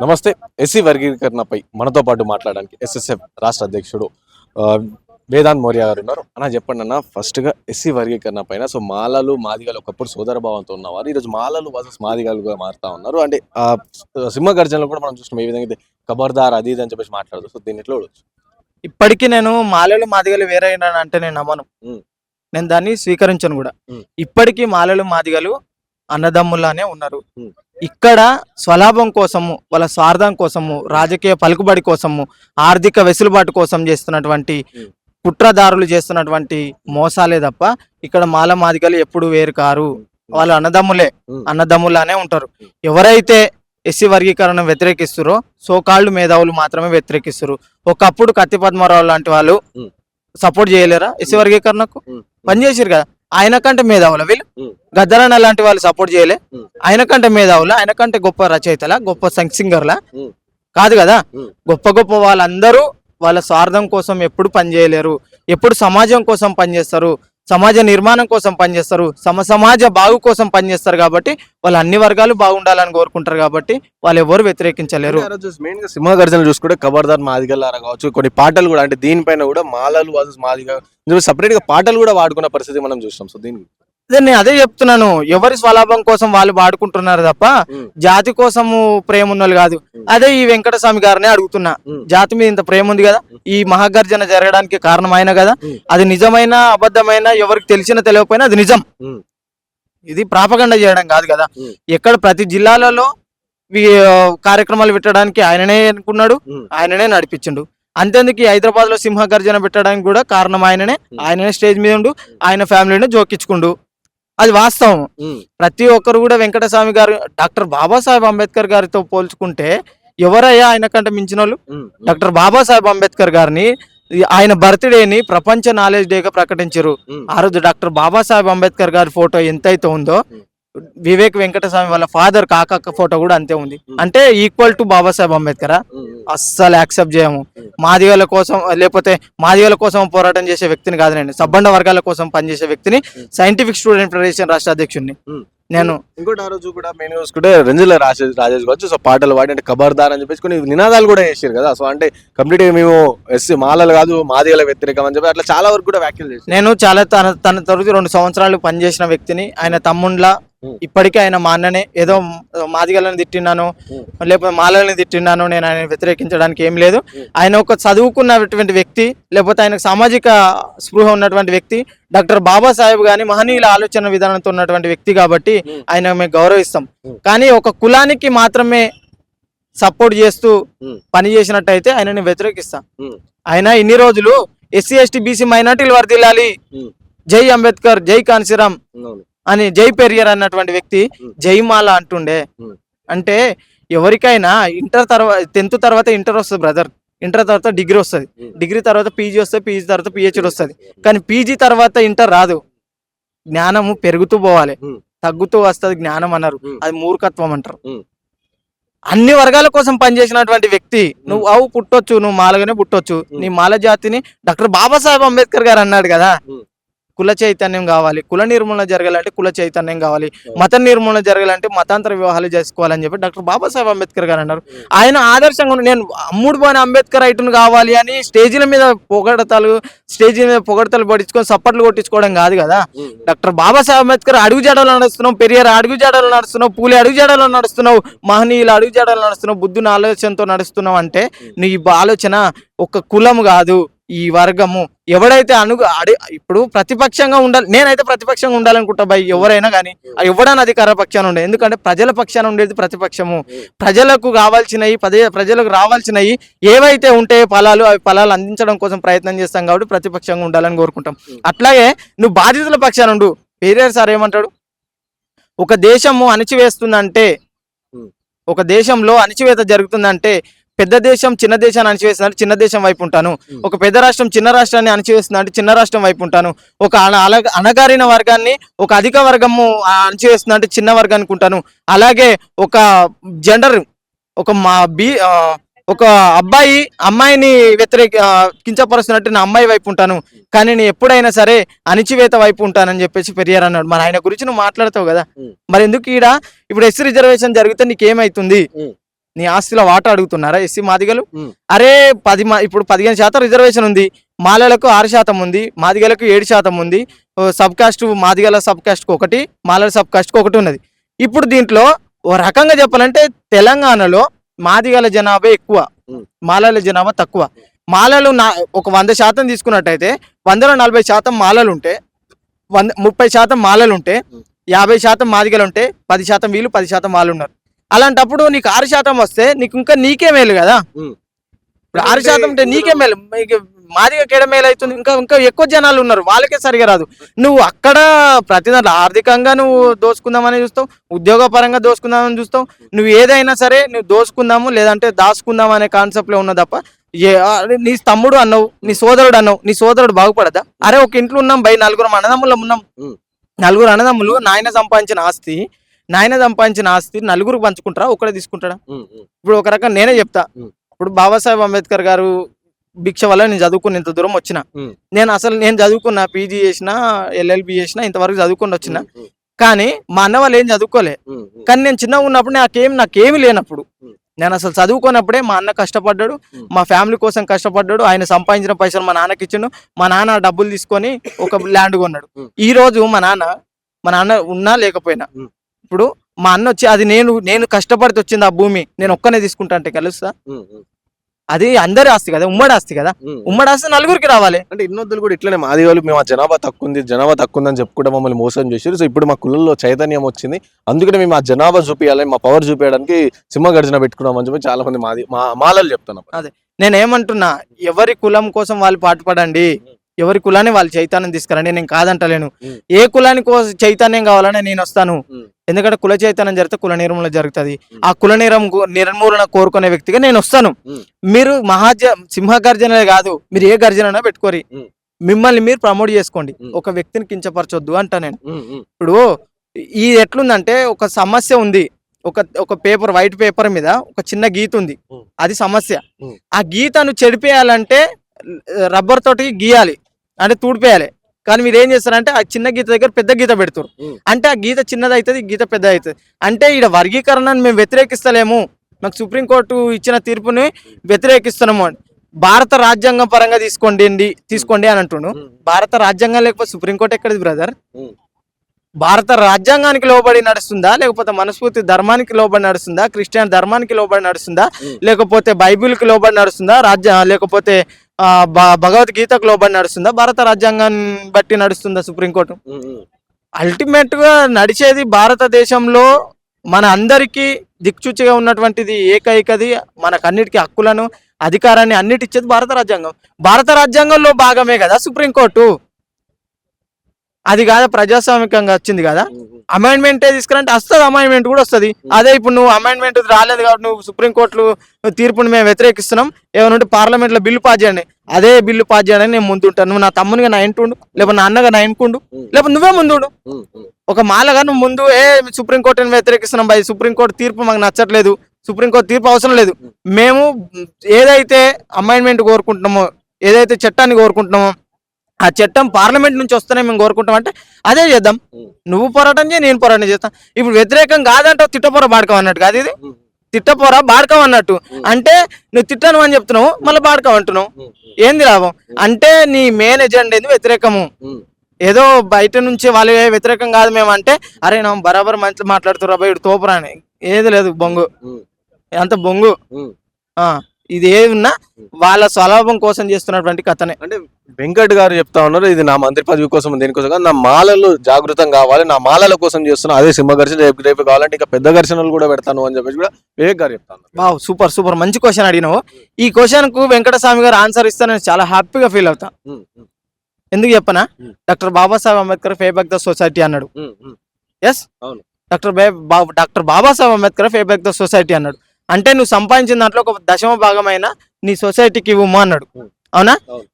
నమస్తే. ఎస్సీ వర్గీకరణపై మనతో పాటు మాట్లాడడానికి ఎస్ఎస్ఎఫ్ రాష్ట్ర అధ్యక్షుడు ఆ, వేదాంత్ మౌర్య గారు ఉన్నారు. అన్న చెప్పండి అన్న, ఫస్ట్గా ఎస్సీ వర్గీకరణ పైన. సో మాలలు మాదిగలు ఒకప్పుడు సోదర భావంతో ఉన్నవారు ఈరోజు మాలలు వర్సెస్ మాదిగలుగా మారుతా ఉన్నారు. అంటే సింహ గర్జనలో కూడా మనం చూస్తున్నాం ఏ విధంగా అయితే ఖబర్దార్ అది ఇది అని చెప్పేసి మాట్లాడదు. సో దీన్ని ఎట్లా చూడొచ్చు? ఇప్పటికీ నేను మాలలు మాదిగలు వేరైనా అంటే నేను నమ్మను. ఉమ్, నేను దాన్ని స్వీకరించను కూడా. ఉమ్, ఇప్పటికీ మాలలు మాదిగలు అన్నదమ్ములానే ఉన్నారు. ఉమ్, ఇక్కడ స్వలాభం కోసము, వాళ్ళ స్వార్థం కోసము, రాజకీయ పలుకుబడి కోసము, ఆర్థిక వెసులుబాటు కోసం చేస్తున్నటువంటి ఉమ్, కుట్రదారులు చేస్తున్నటువంటి మోసాలే తప్ప ఇక్కడ మాల మాదిగలు ఎప్పుడు వేరు కారు. వాళ్ళు అన్నదమ్ములే, ఉమ్, అన్నదమ్ములానే ఉంటారు. ఎవరైతే ఎస్సీ వర్గీకరణ వ్యతిరేకిస్తురో సోకాళ్ళు మేధావులు మాత్రమే వ్యతిరేకిస్తురు. ఒకప్పుడు కత్తి పద్మారావు లాంటి వాళ్ళు ఉమ్, సపోర్ట్ చేయలేరా ఎస్సీ వర్గీకరణకు? ఉమ్, పనిచేసారు కదా. ఆయన కంటే మేధావుల వీళ్ళు? ఉమ్, గద్దరన్న లాంటి వాళ్ళు సపోర్ట్ చేయలే. ఉమ్, ఆయన కంటే మేధావుల, ఆయన కంటే గొప్ప రచయితల, గొప్ప సింగర్ల? ఉమ్, కాదు కదా. ఉమ్, గొప్ప గొప్ప వాళ్ళందరూ వాళ్ళ స్వార్థం కోసం ఎప్పుడు పనిచేయలేరు. ఎప్పుడు సమాజం కోసం పనిచేస్తారు, సమాజ నిర్మాణం కోసం పనిచేస్తారు, సమాజ బాగు కోసం పనిచేస్తారు. కాబట్టి వాళ్ళు అన్ని వర్గాలు బాగుండాలని కోరుకుంటారు. కాబట్టి వాళ్ళు ఎవరు వ్యతిరేకించలేరు. మెయిన్ గా సింహ గర్జనలు చూసుకుంటే ఖబర్దార్ మాదిగల్లారా కావచ్చు, కొన్ని పాటలు కూడా అంటే దీనిపైన కూడా మాలలు వర్సెస్ మాదిగ సపరేట్ గా పాటలు కూడా వాడుకున్న పరిస్థితి మనం చూస్తాం. సో దీనికి నేను అదే చెప్తున్నాను, ఎవరి స్వలాభం కోసం వాళ్ళు వాడుకుంటున్నారు తప్ప జాతి కోసము ప్రేమ ఉన్నోళ్ళు కాదు. అదే ఈ వెంకటస్వామి గారిని అడుగుతున్నా, జాతి మీద ఇంత ప్రేమ ఉంది కదా, ఈ మహాగర్జన జరగడానికి కారణం ఆయన కదా. అది నిజమైన అబద్ధమైన ఎవరికి తెలిసిన తెలియకపోయినా అది నిజం. ఇది ప్రాపగండ చేయడం కాదు కదా. ఎక్కడ ప్రతి జిల్లాలలో కార్యక్రమాలు పెట్టడానికి ఆయననే అనుకున్నాడు, ఆయననే నడిపించిండు. అంతేందుకు ఈ హైదరాబాద్ లో సింహ గర్జన పెట్టడానికి కూడా కారణం ఆయననే స్టేజ్ మీద ఉండు, ఆయన ఫ్యామిలీని జోకించుకుండు. అది వాస్తవం. ప్రతి ఒక్కరు కూడా వెంకటస్వామి గారు డాక్టర్ బాబాసాహెబ్ అంబేద్కర్ గారితో పోల్చుకుంటే ఎవరయ్యా ఆయన కంటే మించిన వాళ్ళు? డాక్టర్ బాబాసాహెబ్ అంబేద్కర్ గారిని ఆయన బర్త్డేని ప్రపంచ నాలెడ్జ్ డేగా ప్రకటించారు. ఆ రోజు డాక్టర్ బాబాసాహెబ్ అంబేద్కర్ గారి ఫోటో ఎంతైతే ఉందో వివేక్ వెంకటస్వామి వాళ్ళ ఫాదర్ కాకక్క ఫోటో కూడా అంతే ఉంది. అంటే ఈక్వల్ టు బాబాసాహెబ్ అంబేద్కర్. అస్సలు యాక్సెప్ట్ చేయము. మాదిగల కోసం లేకపోతే మాదిగల కోసం పోరాటం చేసే వ్యక్తిని కాదు నేను, సబ్బండ వర్గాల కోసం పనిచేసే వ్యక్తిని, సైంటిఫిక్ స్టూడెంట్ ఫెడరేషన్ రాష్ట్ర అధ్యక్షుడిని నేను. ఇంకోటి ఆ రోజు కూడా మెయిన్ చూసుకుంటే రెంజుల రాజేష్ కావచ్చు, సో పాటలు పాడి అంటే ఖబర్దార్ అని చెప్పేసి కొన్ని నినాదాలు కూడా చేశారు కదా. సో అంటే కంప్లీట్ గా మేము ఎస్సీ మాలలు కాదు మాదిగల వ్యతిరేకం అని చెప్పి అట్లా చాలా వరకు కూడా వ్యాఖ్యలు చేశారు. నేను చాలా తన తరగతి 2 సంవత్సరాలు పనిచేసిన వ్యక్తిని. ఆయన తమ్ముండ్లా ఇప్పటికీ ఆయన మా అన్ననే. ఏదో మాదిగలను తిట్టినాను లేకపోతే మాలలని తిట్టినాను నేను ఆయన వ్యతిరేకించడానికి ఏం లేదు. ఆయన ఒక చదువుకున్నటువంటి వ్యక్తి, లేకపోతే ఆయనకు సామాజిక స్పృహ ఉన్నటువంటి వ్యక్తి. డాక్టర్ బాబాసాహెబ్ గాని మహనీయుల ఆలోచన విధానంతో ఉన్నటువంటి వ్యక్తి కాబట్టి ఆయన మేము గౌరవిస్తాం. కానీ ఒక కులానికి మాత్రమే సపోర్ట్ చేస్తూ పని చేసినట్టయితే ఆయనని వ్యతిరేకిస్తాం. ఆయన ఇన్ని రోజులు ఎస్సీ ఎస్టీ బీసీ మైనార్టీలు వర్ధిల్లాలి, జై అంబేద్కర్, జై కాన్సీరామ్ అని, జై పెరియర్ అన్నటువంటి వ్యక్తి జైమాల అంటుండే. అంటే ఎవరికైనా ఇంటర్ తర్వాత 10th తర్వాత ఇంటర్ వస్తుంది బ్రదర్, ఇంటర్ తర్వాత డిగ్రీ వస్తుంది, డిగ్రీ తర్వాత పీజీ వస్తుంది, పీజీ తర్వాత పిహెచ్డి వస్తుంది. కానీ పీజీ తర్వాత ఇంటర్ రాదు. జ్ఞానము పెరుగుతూ పోవాలి, తగ్గుతూ వస్తుంది జ్ఞానం అన్నారు. అది మూర్ఖత్వం అంటారు. అన్ని వర్గాల కోసం పనిచేసినటువంటి వ్యక్తి నువ్వు పుట్టొచ్చు, నువ్వు మాలగానే పుట్టొచ్చు. నీ మాల జాతిని డాక్టర్ బాబాసాహెబ్ అంబేద్కర్ గారు అన్నాడు కదా, కుల చైతన్యం కావాలి, కుల నిర్మూలన జరగాలంటే కుల చైతన్యం కావాలి, మత నిర్మూలన జరగాలంటే మతాంతర వివాహాలు చేసుకోవాలని చెప్పి డాక్టర్ బాబాసాహెబ్ అంబేద్కర్ గారు అన్నారు. ఆయన ఆదర్శంగా నేను అమ్ముడు పోయిన అంబేద్కర్ ఐటమ్ కావాలి అని స్టేజీల మీద పొగడతలు పడించుకొని సప్పట్లు కొట్టించుకోవడం కాదు కదా. డాక్టర్ బాబాసాహెబ్ అంబేద్కర్ అడుగు జాడలు నడుస్తున్నావు, పెరియార్ అడుగు జాడలు నడుస్తున్నావు, పూలే అడుగు జాడలు నడుస్తున్నావు, మహనీయులు అడుగు జాడలు నడుస్తున్నావు, బుద్ధుని ఆలోచనతో నడుస్తున్నావు. అంటే నీ ఆలోచన ఒక కులం కాదు, ఈ వర్గము. ఎవడైతే ఇప్పుడు ప్రతిపక్షంగా ఉండాలి, నేనైతే ప్రతిపక్షంగా ఉండాలనుకుంటా భయ్. ఎవరైనా కానీ ఎవడైనా అధికార పక్షాన ఉండే, ఎందుకంటే ప్రజల పక్షాన ఉండేది ప్రతిపక్షము. ప్రజలకు కావాల్సినవి ప్రజలకు రావాల్సినవి ఏవైతే ఉంటే ఫలాలు, అవి ఫలాలు అందించడం కోసం ప్రయత్నం చేస్తాం. కాబట్టి ప్రతిపక్షంగా ఉండాలని కోరుకుంటాం. అట్లాగే నువ్వు బాధితుల పక్షాన ఉండు. పెరియార్ సార్ ఏమంటాడు, ఒక దేశము అణిచివేస్తుందంటే, ఒక దేశంలో అణిచివేత జరుగుతుందంటే పెద్ద దేశం చిన్న దేశాన్ని అణచివేస్తుందంటే చిన్న దేశం వైపు ఉంటాను, ఒక పెద్ద రాష్ట్రం చిన్న రాష్ట్రాన్ని అణచివేస్తుందంటే చిన్న రాష్ట్రం వైపు ఉంటాను, ఒక అణగారిన వర్గాన్ని ఒక అధిక వర్గము అణచివేస్తుందంటే చిన్న వర్గానికి ఉంటాను. అలాగే ఒక జెండర్ ఒక అబ్బాయి అమ్మాయిని కించపరుస్తున్నట్టు నా అమ్మాయి వైపు ఉంటాను, కానీ నేను ఎప్పుడైనా సరే అణిచివేత వైపు ఉంటానని చెప్పేసి పెరియార్ అన్నాడు. మరి ఆయన గురించి నువ్వు మాట్లాడతావు కదా, మరి ఎందుకు ఇప్పుడు ఎస్సీ రిజర్వేషన్ జరిగితే నీకేమైతుంది? నీ ఆస్తిలో వాటా అడుగుతున్నారా ఎస్సీ మాదిగలు? ఉమ్. అరే ఇప్పుడు 15% రిజర్వేషన్ ఉంది, మాలలకు 6% ఉంది, మాదిగలకు 7% ఉంది, సబ్ కాస్ట్ మాదిగల సబ్ కాస్ట్ ఒకటి, మాలల సబ్ కాస్ట్ ఒకటి ఉన్నది. ఇప్పుడు దీంట్లో ఓ రకంగా చెప్పాలంటే తెలంగాణలో మాదిగల జనాభా ఎక్కువ, మాలల జనాభా తక్కువ. మాలలు ఒక 100% తీసుకున్నట్టయితే 100లో 40% మాలలు ఉంటే, 30% మాలలు ఉంటే, 50% మాదిగలు ఉంటే, 10% వీళ్ళు 10% వాళ్ళు ఉన్నారు. అలాంటప్పుడు నీకు 6% వస్తే నీకే మేలు కదా. ఇప్పుడు 6% ఉంటే నీకే మేలు, మాదిగా కేడ మేలు అవుతుంది. ఇంకా ఎక్కువ జనాలు ఉన్నారు, వాళ్ళకే సరిగా రాదు. నువ్వు అక్కడ ప్రతి దాంట్లో ఆర్థికంగా నువ్వు దోసుకుందామని చూస్తావు, ఉద్యోగ పరంగా దోసుకుందామని చూస్తావు. నువ్వు ఏదైనా సరే నువ్వు దోసుకుందాము లేదంటే దాచుకుందాం అనే కాన్సెప్ట్ లో ఉన్న తప్ప నీ తమ్ముడు అన్నావు, నీ సోదరుడు అన్నావు, నీ సోదరుడు బాగుపడదా? అరే ఒక ఇంట్లో ఉన్నాం బై, నలుగురు అన్నదమ్ములం ఉన్నాం, నలుగురు అన్నదమ్ములు, నాయన సంపాదించిన ఆస్తి నలుగురు పంచుకుంటారా, ఒకడే తీసుకుంటాడా? ఇప్పుడు ఒక రకం నేనే చెప్తా. ఇప్పుడు బాబాసాహెబ్ అంబేద్కర్ గారు భిక్ష వల్ల నేను చదువుకుని ఇంత దూరం వచ్చిన. నేను చదువుకున్నా, పీజీ చేసిన, LLB చేసిన, ఇంతవరకు చదువుకుని వచ్చిన. కానీ మా అన్న వాళ్ళు ఏం చదువుకోలే. కానీ నేను చిన్నగా ఉన్నప్పుడు నాకేమి లేనప్పుడు, నేను అసలు చదువుకున్నప్పుడే మా అన్న కష్టపడ్డాడు, మా ఫ్యామిలీ కోసం కష్టపడ్డాడు. ఆయన సంపాదించిన పైసలు మా నాన్నకి ఇచ్చిండు. మా నాన్న డబ్బులు తీసుకొని ఒక ల్యాండ్ కొన్నాడు. ఈ రోజు మా నాన్న ఉన్నా లేకపోయినా, ఇప్పుడు మా అన్న వచ్చి అది నేను కష్టపడితే వచ్చింది ఆ భూమి, నేను ఒక్కనే తీసుకుంటా అంటే కలుస్తా? అది అందరి ఆస్తి కదా, ఉమ్మడి ఆస్తి కదా. ఉమ్మడి ఆస్తి నలుగురికి రావాలి. అంటే ఇన్నొద్దులు కూడా ఇట్లనే మాది వాళ్ళు మేము జనాభా తక్కువ ఉందని చెప్పుకుంటే మమ్మల్ని మోసం చేశారు. సో ఇప్పుడు మా కులంలో చైతన్యం వచ్చింది, అందుకనే మేము ఆ జనాభా చూపించాలి, మా పవర్ చూపించడానికి సింహగర్జన పెట్టుకున్నాం అని చెప్పి చాలా మంది మాలలు చెప్తున్నాం. అదే నేనేమంటున్నా, ఎవరి కులం కోసం వాళ్ళు పాటుపడండి, ఎవరి కులాన్ని వాళ్ళు చైతన్యం తీసుకురండి, నేను కాదంటలేను. ఏ కులానికి చైతన్యం కావాలని నేను వస్తాను. ఎందుకంటే కుల చైతన్యం జరిగితే కుల నిర్మూలన జరుగుతుంది. ఆ కుల నిర్మూలన కోరుకునే వ్యక్తిగా నేను వస్తాను. మీరు సింహగర్జనలే కాదు, మీరు ఏ గర్జన పెట్టుకోరి, మిమ్మల్ని మీరు ప్రమోట్ చేసుకోండి, ఒక వ్యక్తిని కించపరచొద్దు అంట నేను. ఇప్పుడు ఇది ఎట్లుందంటే, ఒక సమస్య ఉంది, ఒక పేపర్, వైట్ పేపర్ మీద ఒక చిన్న గీత ఉంది, అది సమస్య. ఆ గీతను చెడిపేయాలంటే రబ్బర్ తోటి గీయాలి, అంటే తూడిపేయాలి. కానీ మీరు ఏం చేస్తారంటే ఆ చిన్న గీత దగ్గర పెద్ద గీత పెడతారు, అంటే ఆ గీత చిన్నది అవుతుంది, గీత పెద్ద అవుతుంది. అంటే ఈడ వర్గీకరణను మేము వ్యతిరేకిస్తలేము, మాకు సుప్రీంకోర్టు ఇచ్చిన తీర్పుని వ్యతిరేకిస్తున్నాము. భారత రాజ్యాంగం పరంగా తీసుకోండి అని అంటుండు. భారత రాజ్యాంగం లేకపోతే సుప్రీంకోర్టు ఎక్కడిది బ్రదర్? భారత రాజ్యాంగానికి లోబడి నడుస్తుందా, లేకపోతే మనస్ఫూర్తి ధర్మానికి లోబడి నడుస్తుందా, క్రిస్టియన్ ధర్మానికి లోబడి నడుస్తుందా, లేకపోతే బైబిల్కి లోబడి నడుస్తుందా, లేకపోతే భగవద్గీతకు లోబడి నడుస్తుందా, భారత రాజ్యాంగాన్ని బట్టి నడుస్తుందా సుప్రీంకోర్టు? అల్టిమేట్ గా నడిచేది భారతదేశంలో మన అందరికీ దిక్సూచిగా ఉన్నటువంటిది ఏకైకది, మనకన్నిటికీ హక్కులను అధికారాన్ని అన్నిటిచ్చేది భారత రాజ్యాంగం. భారత రాజ్యాంగంలో భాగమే కదా సుప్రీంకోర్టు. అది కాదా ప్రజాస్వామికంగా వచ్చింది కదా. అమెండ్మెంట్ తీసుకురంటే వస్తుంది, అమెండ్మెంట్ కూడా వస్తుంది. అదే ఇప్పుడు నువ్వు అమెండ్మెంట్ రాలేదు కాబట్టి నువ్వు సుప్రీంకోర్టు తీర్పుని మేము వ్యతిరేకిస్తున్నాం, ఏమన్నా పార్లమెంట్ లో బిల్లు పాస్ చేయండి, అదే బిల్లు పాస్ చేయడానికి నేను ముందుంటాను. నువ్వు నా తమ్మునిగా నా ఇంటుండు, లేకపోతే నా అన్నగా నా ఇంకుండు, లేకపోతే నువ్వే ముందుండు. ఒక మాలగా నువ్వు ముందు సుప్రీంకోర్టుని వ్యతిరేకిస్తున్నాం బై, సుప్రీంకోర్టు తీర్పు మాకు నచ్చట్లేదు, సుప్రీంకోర్టు తీర్పు అవసరం లేదు, మేము ఏదైతే అమెండ్మెంట్ కోరుకుంటున్నామో, ఏదైతే చట్టాన్ని కోరుకుంటున్నామో ఆ చట్టం పార్లమెంట్ నుంచి వస్తేనే మేము కోరుకుంటాం అంటే అదే చేద్దాం. నువ్వు పోరాటం చేయి, నేను పోరాటం చేస్తాను. ఇప్పుడు వ్యతిరేకం కాదంటావు, తిట్టపోర బాడకం అన్నట్టు కాదు, ఇది తిట్టపోరా బాడకం అన్నట్టు. అంటే నువ్వు తిట్టను అని చెప్తున్నావు, మళ్ళీ బాడకం అంటున్నావు, ఏంది లాభం? అంటే నీ మెయిన్ ఎజెండా ఏంది? వ్యతిరేకము. ఏదో బయట నుంచి వాళ్ళు వ్యతిరేకం కాదు మేము అంటే, అరే నా బరాబర్ మంచి మాట్లాడుతురా బయట తోపురా అని. ఏది లేదు, బొంగు, అంత బొంగు. ఇది ఏమున్నా వాళ్ళ స్వలాభం కోసం చేస్తున్నటువంటి కథనే. అంటే వెంకట్ గారు చెప్తా ఉన్నారు, ఇది నా మంత్రి పదవి కోసం దేనికోసం కాదు, నా మాలలు జాగృతం కావాలి, నా మాలల కోసం చేస్తున్నా, అదే సింహ ఘర్షణ రేపు కావాలంటే ఇంకా పెద్ద ఘర్షణలు కూడా పెడతాను అని చెప్పేసి కూడా వివేక్ గారు చెప్తాను. వావ్, సూపర్ సూపర్, మంచి క్వశ్చన్ అడిగినావు. ఈ క్వశ్చన్ కు వెంకటస్వామి గారు ఆన్సర్ ఇస్తే నేను చాలా హ్యాపీగా ఫీల్ అవుతా. ఎందుకు చెప్పనా? డాక్టర్ బాబాసాహెబ్ అంబేద్కర్ ఫే బ్యాక్ ద సొసైటీ అన్నాడు. ఎస్, డాక్టర్ బాబాసాహెబ్ అంబేద్కర్ ఫే బ్యాక్ ద సొసైటీ అన్నాడు. అంటే నువ్వు సంపాదించిన దాంట్లో ఒక 10వ భాగమైన నీ సొసైటీకి ఇవ్వము అన్నాడు. అవునా?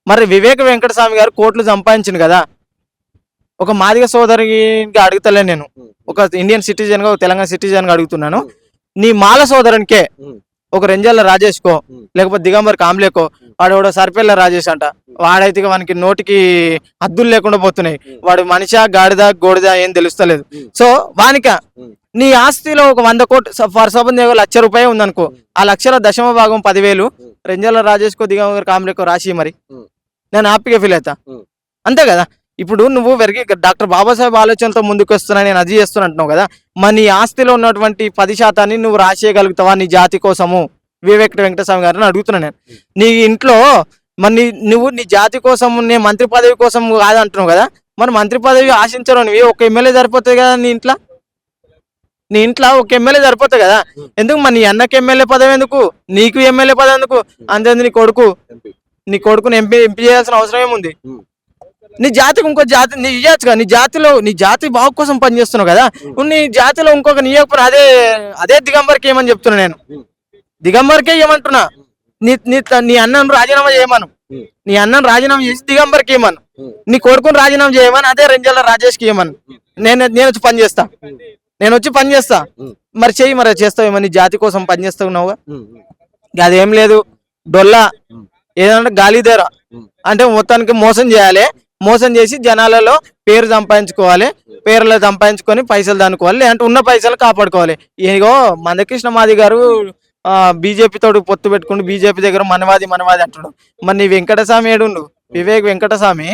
మరి వివేక వెంకటస్వామి గారు కోట్లు సంపాదించింది కదా, ఒక మాదిగ సోదరికి అడుగుతలే నేను, ఒక ఇండియన్ సిటిజన్ గా, ఒక తెలంగాణ సిటిజన్ గా అడుగుతున్నాను. నీ మాల సోదరునికే ఒక రెంజల్ల రాజేష్కో, లేకపోతే దిగంబర్ కాంబ్లేకో, వాడు సర్పేళ్ళ రాజేష్ అంట, వాడైతే వానికి నోటికి హద్దులు లేకుండా పోతున్నాయి, వాడు మనిషా గాడిద గోడిద ఏం తెలుస్తలేదు. సో వానిక నీ ఆస్తిలో ఒక 100 కోట్లు ఫర్ సపోజ్ నీ ₹1,00,000 ఉందనుకో, ఆ లక్షల దశమ భాగం 10,000 రెంజాల రాజేష్కో దిగంబర్ కామ్రేకో రాసి మరి నేను హ్యాపీగా ఫీల్ అవుతా. అంతే కదా. ఇప్పుడు నువ్వు డాక్టర్ బాబాసాహెబ్ ఆలోచనతో ముందుకు వస్తున్నా, నేను అది చేస్తున్నా అంటున్నావు కదా, మరి నీ ఆస్తిలో ఉన్నటువంటి 10% నువ్వు రాసేయగలుగుతావా నీ జాతి కోసము? వివేక్ వెంకటస్వామి గారిని అడుగుతున్నా నేను. నీ ఇంట్లో మరి నువ్వు నీ జాతి కోసం, నీ మంత్రి పదవి కోసం కాదంటున్నావు కదా, మరి మంత్రి పదవి ఆశించరు నువ్వు, ఒక ఎమ్మెల్యే సరిపోతుంది కదా నీ ఇంట్లో. నీ ఇంట్లో ఒక ఎమ్మెల్యే సరిపోతుంది కదా, ఎందుకు మరి నీ అన్నకి ఎమ్మెల్యే పదవి ఎందుకు, నీకు ఎమ్మెల్యే పదవి ఎందుకు? అంతే నీ కొడుకుని ఎంపీ చేయాల్సిన అవసరం ఏముంది? నీ జాతికి ఇంకో జాతి నీ ఇవ్వచ్చుగా, నీ జాతి బాగు కోసం పనిచేస్తున్నావు కదా, నీ జాతిలో ఇంకొక నీ అదే దిగంబర్కి ఏమని చెప్తున్నా నేను. దిగంబర్కే ఏమంటున్నా, నీ అన్నను రాజీనామా చేయమను, నీ అన్నను రాజీనామా చేసి దిగంబర్కి ఏమను, నీ కొడుకుని రాజీనామా చేయమని అదే రెంజాల రాజేష్కి ఏమను. నేను వచ్చి పని చేస్తా, మరి చెయ్యి, మరి చేస్తావేమో, నీ జాతి కోసం పని చేస్తున్నావుగా. అదేం లేదు, డొల్లా ఏదంటే గాలిదేరా అంటే మొత్తానికి మోసం చేసి జనాలలో పేరు సంపాదించుకోవాలి, పేర్లు సంపాదించుకొని పైసలు దానుకోవాలి, లేదంటే ఉన్న పైసలు కాపాడుకోవాలి. ఇగో మందకృష్ణ మాది గారు బీజేపీ తోడు పొత్తు పెట్టుకుంటూ బీజేపీ దగ్గర మనవాది అంటాడు. మరి నీ వెంకటస్వామి ఏడుండు, వివేక్ వెంకటస్వామి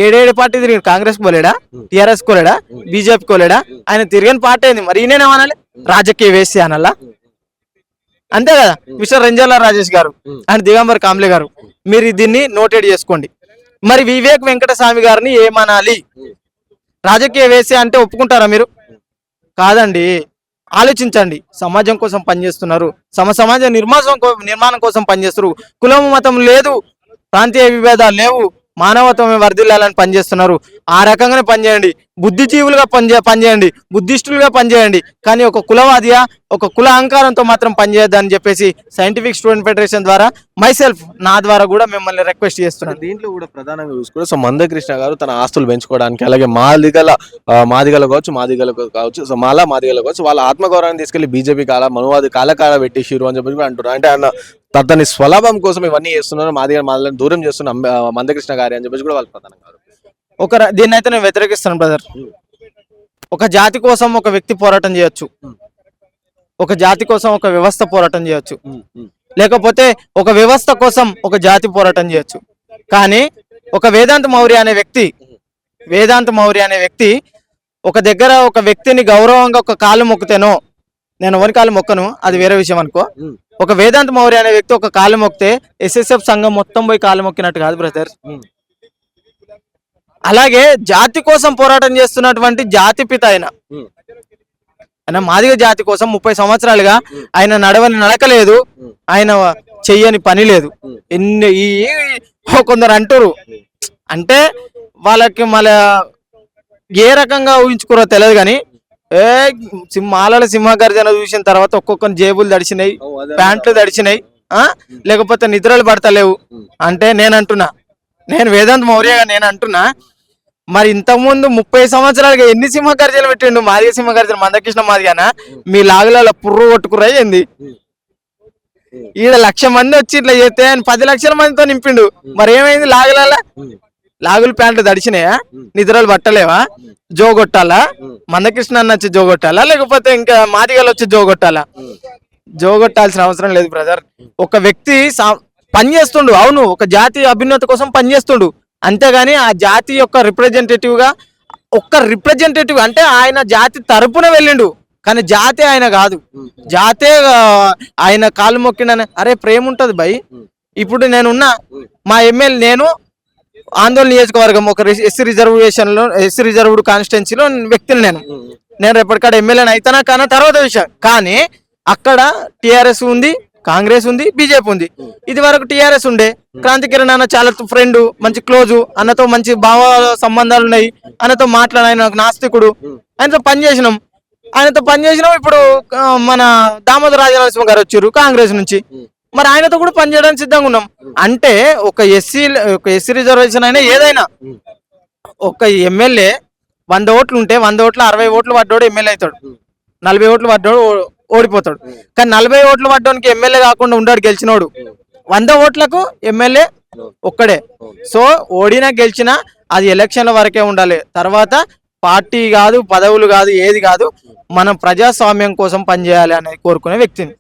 ఏడేడు పార్టీ తిరిగి, కాంగ్రెస్ కోలేడా, టిఆర్ఎస్ కోలేడా, బీజేపీ కోలేడా? ఆయన తిరిగిన పార్టీ ఏంది మరి? ఈయనేమనాలి, రాజకీయ వేసి అనల్లా. అంతే కదా. మిస్టర్ రెంజాల రాజేష్ గారు అండ్ దిగంబర్ కాంబ్లే గారు, మీరు దీన్ని నోటెడ్ చేసుకోండి. మరి వివేక్ వెంకటస్వామి గారిని ఏమనాలి? రాజకీయ వేసే అంటే ఒప్పుకుంటారా మీరు? కాదండి. ఆలోచించండి. సమాజం కోసం పనిచేస్తున్నారు, సమాజ నిర్మాణం కోసం పనిచేస్తారు. కులం మతం లేదు, ప్రాంతీయ విభేదాలు లేవు, మానవత్వం వర్ధిల్లాలని పనిచేస్తున్నారు. ఆ రకంగానే పనిచేయండి. బుద్ధిజీవులుగా పనిచేయండి, బుద్ధిస్టులుగా పనిచేయండి. కానీ ఒక కులవాదిగా, ఒక కుల అహంకారంతో మాత్రం పనిచేయద్దని చెప్పేసి సైంటిఫిక్ స్టూడెంట్ ఫెడరేషన్ ద్వారా నా ద్వారా కూడా మిమ్మల్ని రిక్వెస్ట్ చేస్తున్నాను. దీంట్లో కూడా ప్రధానంగా చూసుకుంటే సో మందకృష్ణ గారు తన ఆస్తులు పెంచుకోవడానికి, అలాగే మాదిగలు కావచ్చు, సో మాదిగలు కావచ్చు, వాళ్ళ ఆత్మగౌరవాన్ని తీసుకెళ్లి బీజేపీ మనువాది కాల పెట్టేసిరు అని చెప్పి అంటున్నారు. అంటే ఆయన తన స్వలాభం కోసం ఇవన్నీ చేస్తున్నారు, మాదిగలను దూరం చేస్తున్న మందకృష్ణ గారి అని చెప్పేసి కూడా వాళ్ళు ప్రధానంగా దీన్ని అయితే నేను వ్యతిరేకిస్తాను బ్రదర్. ఒక జాతి కోసం ఒక వ్యక్తి పోరాటం చేయొచ్చు, ఒక జాతి కోసం ఒక వ్యవస్థ పోరాటం చేయొచ్చు, లేకపోతే ఒక వ్యవస్థ కోసం ఒక జాతి పోరాటం చేయొచ్చు. కానీ ఒక వేదాంత మౌర్య అనే వ్యక్తి ఒక దగ్గర ఒక వ్యక్తిని గౌరవంగా ఒక కాలు మొక్కుతేనో, నేను ఎవరి కాలు మొక్కను, అది వేరే విషయం అనుకో. ఒక వేదాంత మౌర్య అనే వ్యక్తి ఒక కాలు మొక్కితే ఎస్ఎస్ఎఫ్ సంఘం మొత్తం పోయి కాలు మొక్కినట్టు కాదు బ్రదర్. అలాగే జాతి కోసం పోరాటం చేస్తున్నటువంటి జాతి పిత ఆయన మాదిగ జాతి కోసం 30 సంవత్సరాలుగా ఆయన నడవని నడకలేదు, ఆయన చెయ్యని పని లేదు. కొందరు అంటారు, అంటే వాళ్ళకి మళ్ళీ ఏ రకంగా ఊహించుకోరో తెలియదు కానీ మాలల సింహగర్జన చూసిన తర్వాత ఒక్కొక్కరి జేబులు దడిచినాయి, ప్యాంట్లు దడిచినాయి, లేకపోతే నిద్రలు పడతలేవు అంటే నేను వేదాంత మౌర్యగా నేను అంటున్నా. మరి ఇంతకుముందు 30 సంవత్సరాలుగా ఎన్ని సింహగర్జనలు పెట్టిండు? మాదిగ సింహగర్జన మందకృష్ణ మాదిగానా? మీ లాగులలో పుర్రు కొట్టుకురా ఏంది? ఈడ 1,00,000 మంది వచ్చి ఇట్లా చేస్తే 10 లక్షల మందితో నింపిండు. మరి ఏమైంది? లాగులు ప్యాంట్లు దడిచినాయా? నిద్రలు పట్టలేవా? జోగొట్టాలా? మందకృష్ణ అన్న వచ్చి జోగొట్టాలా, లేకపోతే ఇంకా మాదిగలు వచ్చి జోగొట్టాలా? జోగొట్టాల్సిన అవసరం లేదు బ్రదర్. ఒక వ్యక్తి పని చేస్తుండు, అవును, ఒక జాతి అభ్యున్నతి కోసం పనిచేస్తుండు, అంతేగాని ఆ జాతి యొక్క రిప్రజెంటేటివ్ అంటే ఆయన జాతి తరపున వెళ్ళిండు, కానీ జాతే ఆయన కాదు. జాతే ఆయన కాలు మొక్కిండని అరే ప్రేమ ఉంటది భయ్. ఇప్పుడు నేనున్నా, మా ఎమ్మెల్యే, నేను ఆందోళన నియోజకవర్గం ఒక ఎస్సీ రిజర్వ్డ్ కాన్స్టిట్యున్సీలో వ్యక్తిని నేను రేపటికాడ ఎమ్మెల్యేని అయితేనా కానీ తర్వాత విషయం. కానీ అక్కడ టిఆర్ఎస్ ఉంది, కాంగ్రెస్ ఉంది, బీజేపీ ఉంది. ఇది వరకు టిఆర్ఎస్ ఉండే, క్రాంతి కిరణ్ అన్న చాలా ఫ్రెండ్, మంచి క్లోజు, అన్నతో మంచి భావ సంబంధాలు ఉన్నాయి, అన్నతో ఆయన నాస్తికుడు, ఆయనతో పనిచేసినాం. ఇప్పుడు మన దామోదర రాజనరసింహ గారు వచ్చారు కాంగ్రెస్ నుంచి, మరి ఆయనతో కూడా పనిచేయడానికి సిద్ధంగా ఉన్నాం. అంటే ఒక ఎస్సీ రిజర్వేషన్ అయినా ఏదైనా ఒక ఎమ్మెల్యే 100 ఓట్లు ఉంటే 100 ఓట్లు 60 ఓట్లు పడ్డోడు ఎమ్మెల్యే అవుతాడు, 40 ఓట్లు పడ్డోడు ఓడిపోతాడు. కానీ 40 ఓట్లు పడ్డానికి ఎమ్మెల్యే కాకుండా ఉండాడు గెలిచినోడు, 100 ఓట్లకు ఎమ్మెల్యే ఒక్కడే. సో ఓడినా గెలిచినా అది ఎలక్షన్ల వరకే ఉండాలి, తర్వాత పార్టీ కాదు, పదవులు కాదు, ఏది కాదు, మనం ప్రజాస్వామ్యం కోసం పనిచేయాలి అనేది కోరుకునే వ్యక్తిని.